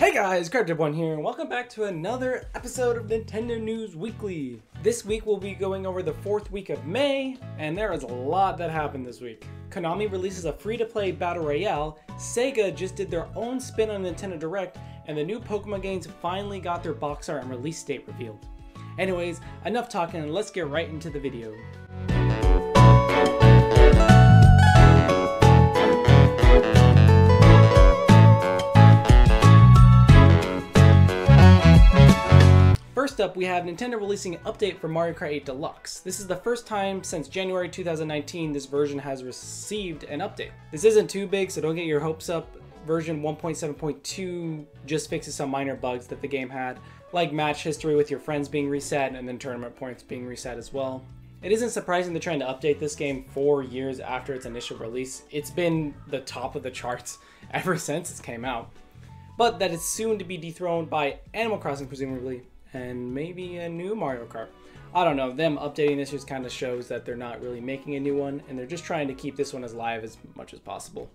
Hey guys, Kart here, and welcome back to another episode of Nintendo News Weekly. This week we'll be going over the 4th week of May, and there is a lot that happened this week. Konami releases a free-to-play Battle Royale, Sega just did their own spin on Nintendo Direct, and the new Pokemon games finally got their box art and release date revealed. Anyways, enough talking and let's get right into the video. First up, we have Nintendo releasing an update for Mario Kart 8 Deluxe. This is the first time since January 2019 this version has received an update. This isn't too big, so don't get your hopes up. Version 1.7.2 just fixes some minor bugs that the game had, like match history with your friends being reset and then tournament points being reset as well. It isn't surprising they're trying to update this game 4 years after its initial release. It's been the top of the charts ever since it came out. But that is soon to be dethroned by Animal Crossing presumably, and maybe a new Mario Kart. I don't know, them updating this just kind of shows that they're not really making a new one, and they're just trying to keep this one as live as much as possible.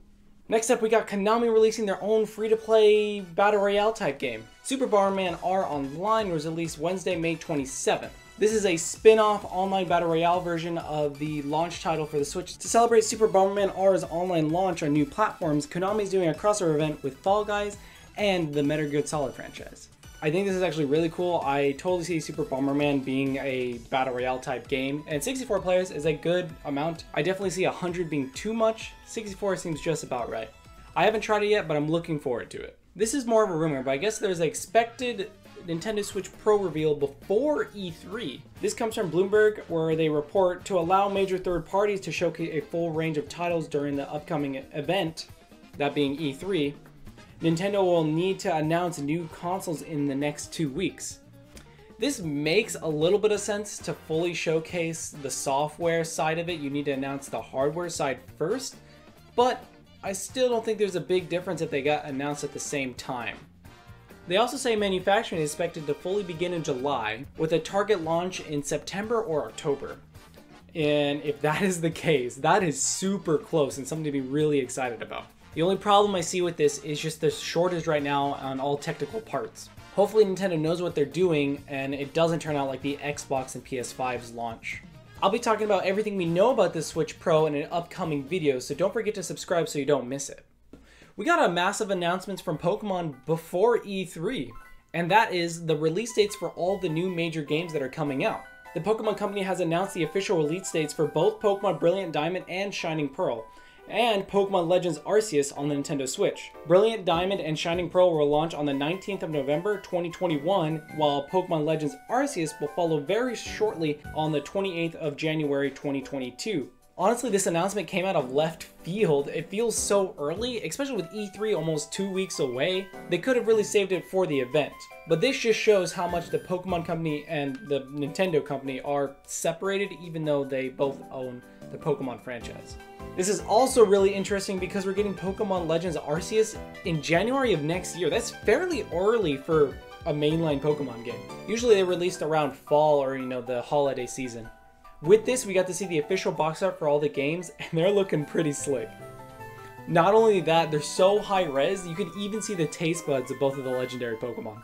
Next up, we got Konami releasing their own free-to-play Battle Royale type game. Super Bomberman R Online was released Wednesday, May 27th. This is a spin-off online Battle Royale version of the launch title for the Switch. To celebrate Super Bomberman R's online launch on new platforms, Konami is doing a crossover event with Fall Guys and the Metal Gear Solid franchise. I think this is actually really cool. I totally see Super Bomberman being a Battle Royale type game, and 64 players is a good amount. I definitely see 100 being too much. 64 seems just about right. I haven't tried it yet, but I'm looking forward to it. This is more of a rumor, but I guess there's an expected Nintendo Switch Pro reveal before E3. This comes from Bloomberg, where they report to allow major third parties to showcase a full range of titles during the upcoming event, that being E3. Nintendo will need to announce new consoles in the next 2 weeks. This makes a little bit of sense. To fully showcase the software side of it, you need to announce the hardware side first, but I still don't think there's a big difference if they got announced at the same time. They also say manufacturing is expected to fully begin in July, with a target launch in September or October. And if that is the case, that is super close and something to be really excited about. The only problem I see with this is just the shortage right now on all technical parts. Hopefully Nintendo knows what they're doing and it doesn't turn out like the Xbox and PS5's launch. I'll be talking about everything we know about the Switch Pro in an upcoming video, so don't forget to subscribe so you don't miss it. We got a massive announcement from Pokemon before E3, and that is the release dates for all the new major games that are coming out. The Pokemon Company has announced the official release dates for both Pokemon Brilliant Diamond and Shining Pearl, and Pokemon Legends Arceus on the Nintendo Switch. Brilliant Diamond and Shining Pearl will launch on the 19th of November 2021, while Pokemon Legends Arceus will follow very shortly on the 28th of January 2022. Honestly, this announcement came out of left field. It feels so early, especially with E3 almost 2 weeks away. They could have really saved it for the event. But this just shows how much the Pokemon Company and the Nintendo Company are separated, even though they both own the Pokemon franchise. This is also really interesting because we're getting Pokemon Legends Arceus in January of next year. That's fairly early for a mainline Pokemon game. Usually they're released around fall or, the holiday season. With this, we got to see the official box art for all the games, and they're looking pretty slick. Not only that, they're so high res, you can even see the taste buds of both of the legendary Pokemon.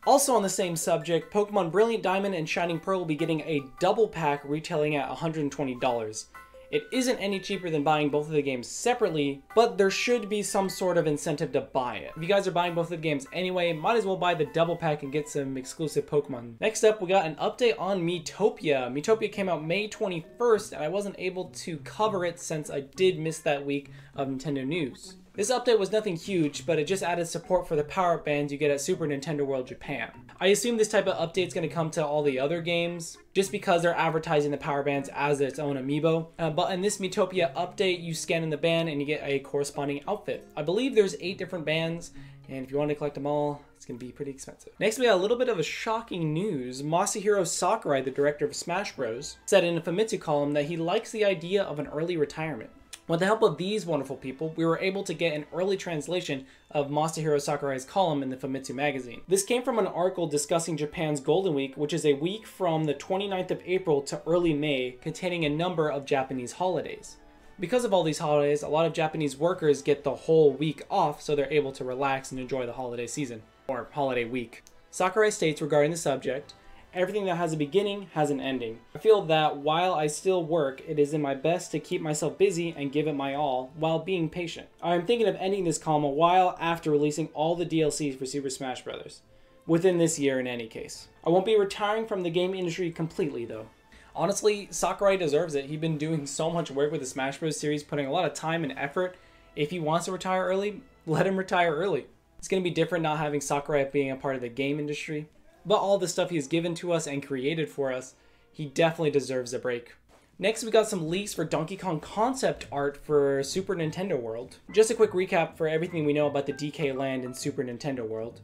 Also on the same subject, Pokemon Brilliant Diamond and Shining Pearl will be getting a double pack retailing at $120. It isn't any cheaper than buying both of the games separately, but there should be some sort of incentive to buy it. If you guys are buying both of the games anyway, might as well buy the double pack and get some exclusive Pokemon. Next up, we got an update on Miitopia. Miitopia came out May 21st, and I wasn't able to cover it since I did miss that week of Nintendo news. This update was nothing huge, but it just added support for the power-up bands you get at Super Nintendo World Japan. I assume this type of update is going to come to all the other games, just because they're advertising the power bands as its own amiibo. But in this Miitopia update, you scan in the band and you get a corresponding outfit. I believe there's 8 different bands, and if you want to collect them all, it's going to be pretty expensive. Next, we got a little bit of a shocking news. Masahiro Sakurai, the director of Smash Bros., said in a Famitsu column that he likes the idea of an early retirement. With the help of these wonderful people, we were able to get an early translation of Masahiro Sakurai's column in the Famitsu magazine. This came from an article discussing Japan's Golden Week, which is a week from the 29th of April to early May, containing a number of Japanese holidays. Because of all these holidays, a lot of Japanese workers get the whole week off, so they're able to relax and enjoy the holiday season. or holiday week. Sakurai states regarding the subject, "Everything that has a beginning has an ending. I feel that while I still work, it is in my best to keep myself busy and give it my all while being patient. I am thinking of ending this column a while after releasing all the DLCs for Super Smash Bros. Within this year in any case. I won't be retiring from the game industry completely though." Honestly, Sakurai deserves it. He's been doing so much work with the Smash Bros. Series, putting a lot of time and effort. If he wants to retire early, let him retire early. It's going to be different not having Sakurai being a part of the game industry. But all the stuff he's given to us and created for us, he definitely deserves a break. Next, we got some leaks for Donkey Kong concept art for Super Nintendo World. Just a quick recap for everything we know about the DK land in Super Nintendo World.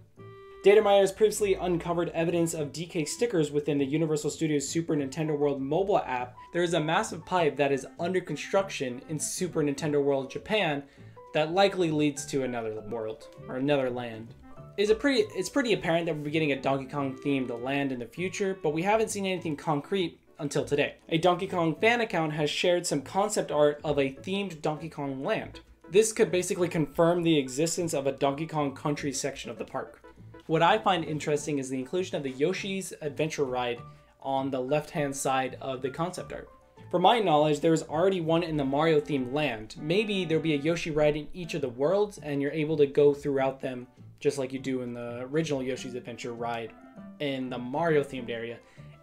Data miners previously uncovered evidence of DK stickers within the Universal Studios Super Nintendo World mobile app. There is a massive pipe that is under construction in Super Nintendo World Japan that likely leads to another world, or another land. It's pretty apparent that we'll be getting a Donkey Kong themed land in the future, but we haven't seen anything concrete until today. A Donkey Kong fan account has shared some concept art of a themed Donkey Kong land. This could basically confirm the existence of a Donkey Kong Country section of the park. What I find interesting is the inclusion of the Yoshi's Adventure Ride on the left-hand side of the concept art. From my knowledge, there's already one in the Mario themed land. Maybe there'll be a Yoshi ride in each of the worlds and you're able to go throughout them just like you do in the original Yoshi's Adventure Ride in the Mario themed area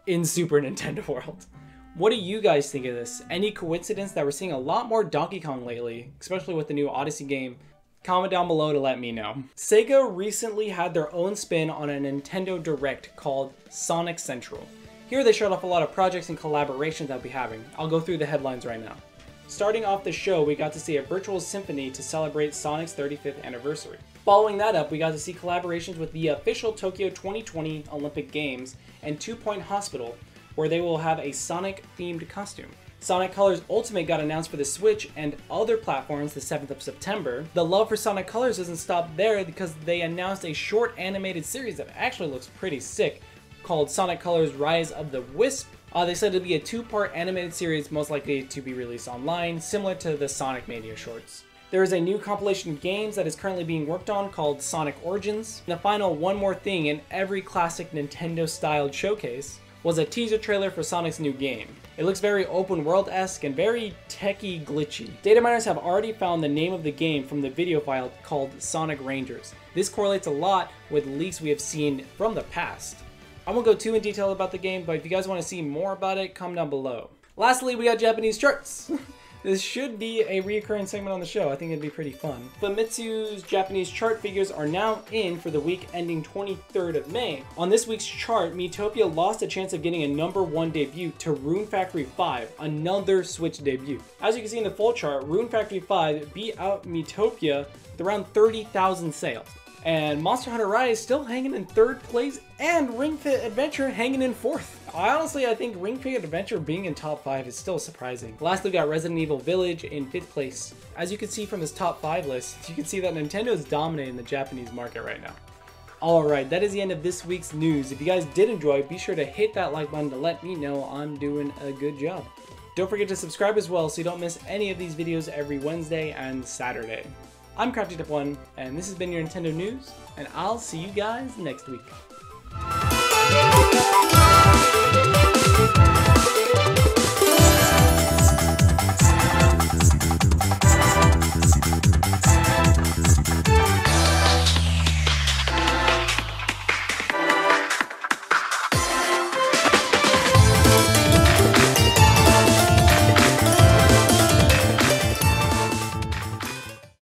in Super Nintendo World. What do you guys think of this? Any coincidence that we're seeing a lot more Donkey Kong lately, especially with the new Odyssey game? Comment down below to let me know. Sega recently had their own spin on a Nintendo Direct called Sonic Central. Here they showed off a lot of projects and collaborations that we'll be having. I'll go through the headlines right now. Starting off the show, we got to see a virtual symphony to celebrate Sonic's 35th anniversary. Following that up, we got to see collaborations with the official Tokyo 2020 Olympic Games and 2 Point Hospital, where they will have a Sonic-themed costume. Sonic Colors Ultimate got announced for the Switch and other platforms the 7th of September. The love for Sonic Colors doesn't stop there because they announced a short animated series that actually looks pretty sick called Sonic Colors Rise of the Wisp. They said it'll be a 2-part animated series most likely to be released online, similar to the Sonic Mania shorts. There is a new compilation of games that is currently being worked on called Sonic Origins. And the final one more thing in every classic Nintendo-styled showcase was a teaser trailer for Sonic's new game. It looks very open world-esque and very techie glitchy. Data miners have already found the name of the game from the video file called Sonic Rangers. This correlates a lot with leaks we have seen from the past. I won't go too in detail about the game, but if you guys want to see more about it, comment down below. Lastly, we got Japanese charts. This should be a recurring segment on the show. I think it'd be pretty fun. Famitsu's Japanese chart figures are now in for the week ending 23rd of May. On this week's chart, Miitopia lost a chance of getting a #1 debut to Rune Factory 5, another Switch debut. As you can see in the full chart, Rune Factory 5 beat out Miitopia with around 30,000 sales. And Monster Hunter Rise still hanging in 3rd place, and Ring Fit Adventure hanging in 4th. I think Ring Fit Adventure being in top 5 is still surprising. Lastly, we got Resident Evil Village in 5th place. As you can see from this top 5 list, you can see that Nintendo is dominating the Japanese market right now. Alright, that is the end of this week's news. If you guys did enjoy, be sure to hit that like button to let me know I'm doing a good job. Don't forget to subscribe as well so you don't miss any of these videos every Wednesday and Saturday. I'm Crafty1, and this has been your Nintendo News, and I'll see you guys next week.